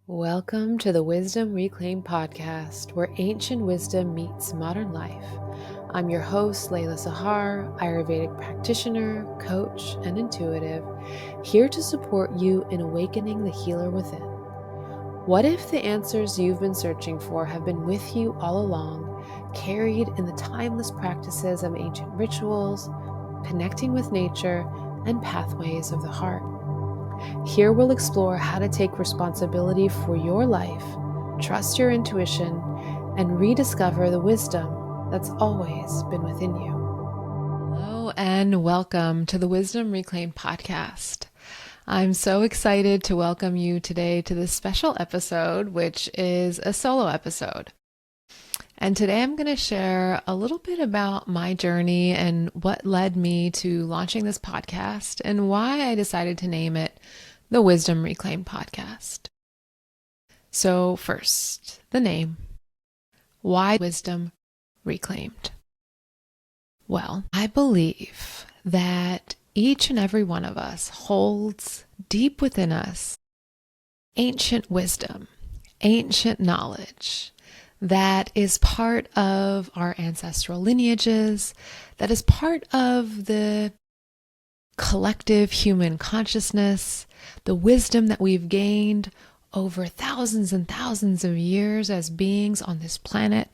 Welcome to the Wisdom Reclaimed podcast, where ancient wisdom meets modern life. I'm your host, Laila Sahar, Ayurvedic practitioner, coach, and intuitive, here to support you in awakening the healer within. What if the answers you've been searching for have been with you all along, carried in the timeless practices of ancient rituals, connecting with nature, and pathways of the heart? Here we'll explore how to take responsibility for your life, trust your intuition, and rediscover the wisdom that's always been within you. Hello and welcome to the Wisdom Reclaimed podcast. I'm so excited to welcome you today to this special episode, which is a solo episode. And today I'm going to share a little bit about my journey and what led me to launching this podcast and why I decided to name it the Wisdom Reclaimed Podcast. So first, the name. Why Wisdom Reclaimed? Well, I believe that each and every one of us holds deep within us ancient wisdom, ancient knowledge that is part of our ancestral lineages, that is part of the collective human consciousness, the wisdom that we've gained over thousands and thousands of years as beings on this planet,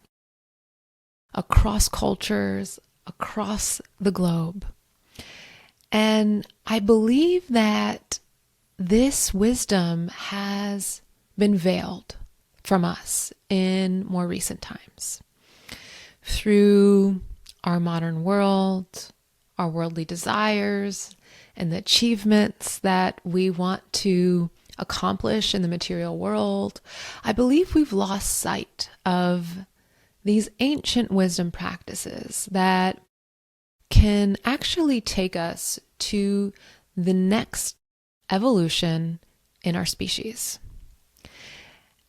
across cultures, across the globe. And I believe that this wisdom has been veiled from us in more recent times through our modern world, our worldly desires, and the achievements that we want to accomplish in the material world. I believe we've lost sight of these ancient wisdom practices that can actually take us to the next evolution in our species.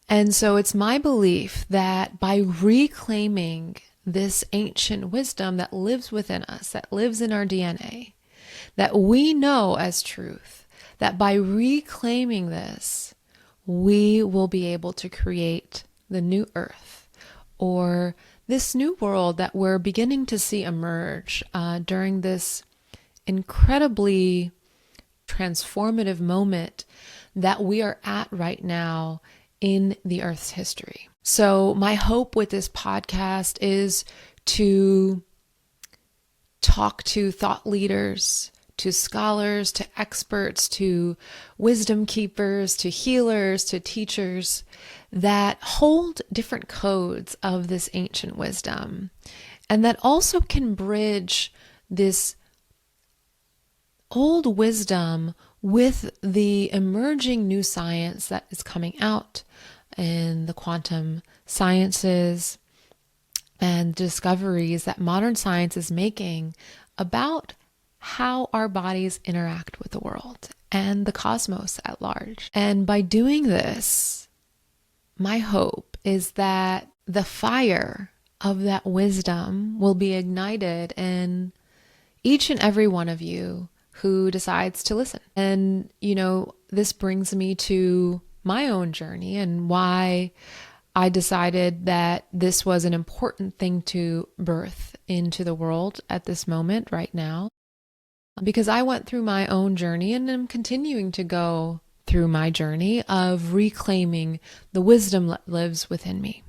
And so it's my belief that by reclaiming this ancient wisdom that lives within us, that lives in our DNA, that we know as truth, that by reclaiming this, we will be able to create the new earth or this new world that we're beginning to see emerge during this incredibly transformative moment that we are at right now in the Earth's history. So my hope with this podcast is to talk to thought leaders, to scholars, to experts, to wisdom keepers, to healers, to teachers that hold different codes of this ancient wisdom and that also can bridge this old wisdom with the emerging new science that is coming out in the quantum sciences and discoveries that modern science is making about how our bodies interact with the world and the cosmos at large. And by doing this, my hope is that the fire of that wisdom will be ignited in each and every one of you who decides to listen. And, this brings me to my own journey and why I decided that this was an important thing to birth into the world at this moment right now. Because I went through my own journey and am continuing to go through my journey of reclaiming the wisdom that lives within me.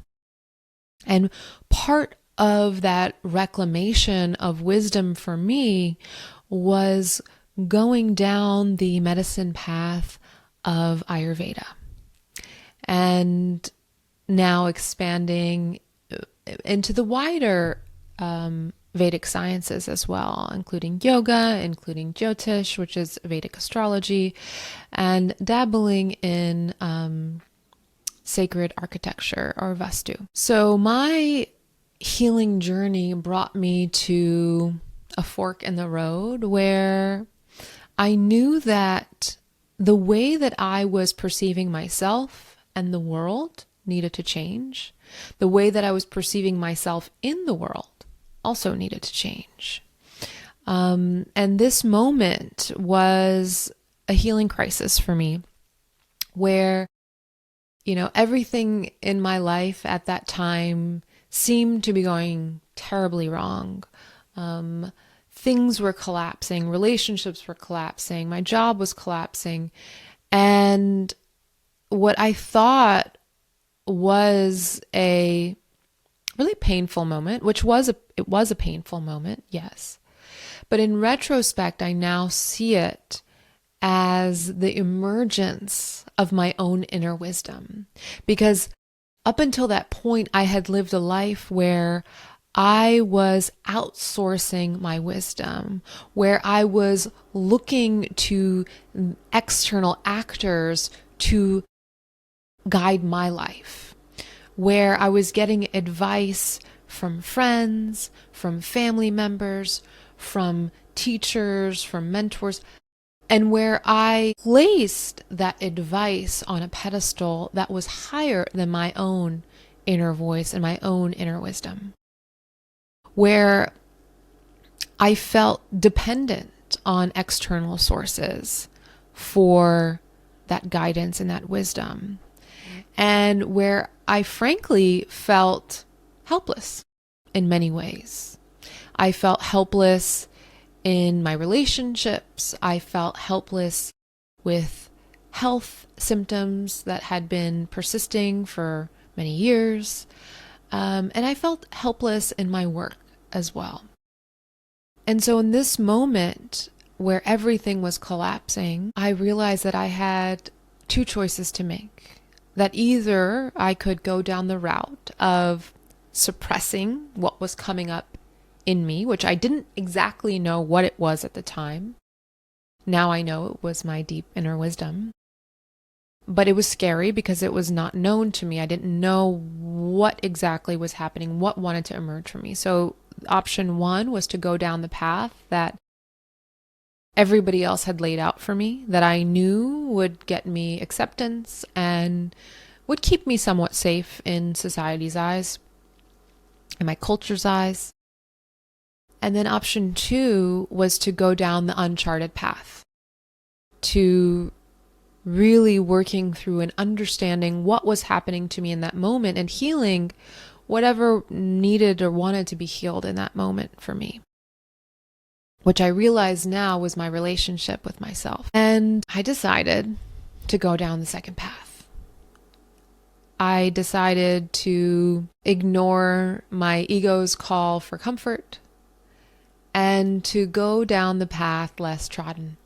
And part of that reclamation of wisdom for me was going down the medicine path of Ayurveda and now expanding into the wider Vedic sciences as well, including yoga, including Jyotish, which is Vedic astrology, and dabbling in sacred architecture or Vastu. So my healing journey brought me to a fork in the road where I knew that the way that I was perceiving myself and the world needed to change. The way that I was perceiving myself in the world also needed to change. And this moment was a healing crisis for me, where Everything in my life at that time seemed to be going terribly wrong. Things were collapsing, relationships were collapsing, my job was collapsing. And what I thought was a really painful moment, which it was a painful moment, yes. But in retrospect, I now see it as the emergence of my own inner wisdom. Because up until that point, I had lived a life where I was outsourcing my wisdom, where I was looking to external actors to guide my life, where I was getting advice from friends, from family members, from teachers, from mentors, and where I placed that advice on a pedestal that was higher than my own inner voice and my own inner wisdom, where I felt dependent on external sources for that guidance and that wisdom, and where I frankly felt helpless in many ways. I felt helpless in my relationships. I felt helpless with health symptoms that had been persisting for many years. And I felt helpless in my work as well. And so in this moment where everything was collapsing, I realized that I had two choices to make. That either I could go down the route of suppressing what was coming up in me, which I didn't exactly know what it was at the time. Now I know it was my deep inner wisdom. But it was scary because it was not known to me. I didn't know what exactly was happening, what wanted to emerge from me. So option one was to go down the path that everybody else had laid out for me, that I knew would get me acceptance and would keep me somewhat safe in society's eyes, in my culture's eyes. And then option two was to go down the uncharted path, to really working through and understanding what was happening to me in that moment and healing whatever needed or wanted to be healed in that moment for me, which I realize now was my relationship with myself. And I decided to go down the second path. I decided to ignore my ego's call for comfort and to go down the path less trodden.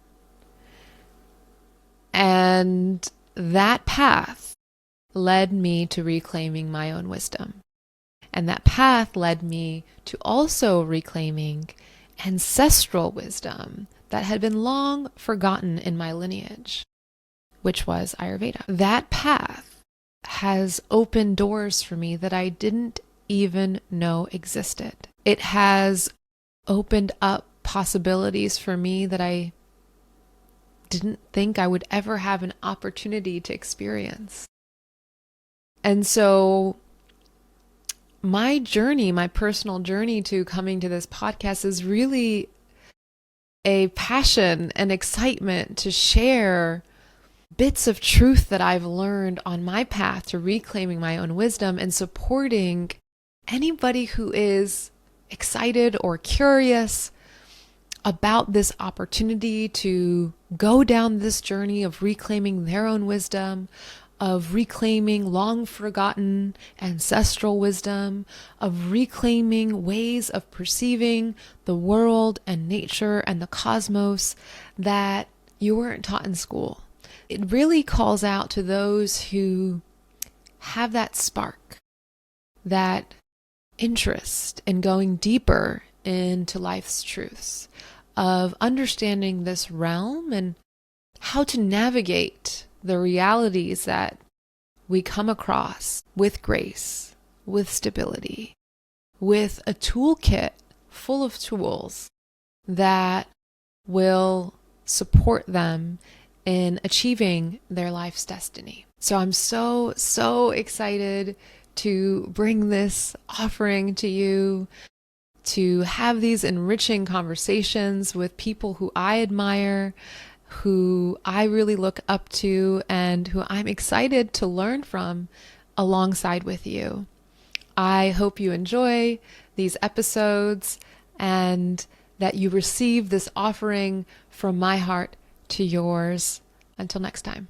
And that path led me to reclaiming my own wisdom. And that path led me to also reclaiming ancestral wisdom that had been long forgotten in my lineage, which was Ayurveda. That path has opened doors for me that I didn't even know existed. It has opened up possibilities for me that I didn't think I would ever have an opportunity to experience. And so my journey, my personal journey to coming to this podcast is really a passion and excitement to share bits of truth that I've learned on my path to reclaiming my own wisdom and supporting anybody who is excited or curious about this opportunity to go down this journey of reclaiming their own wisdom, of reclaiming long forgotten ancestral wisdom, of reclaiming ways of perceiving the world and nature and the cosmos that you weren't taught in school. It really calls out to those who have that spark, that interest in going deeper into life's truths, of understanding this realm and how to navigate the realities that we come across with grace, with stability, with a toolkit full of tools that will support them in achieving their life's destiny. So I'm so excited to bring this offering to you, to have these enriching conversations with people who I admire, who I really look up to and who I'm excited to learn from alongside with you. I hope you enjoy these episodes and that you receive this offering from my heart to yours. Until next time.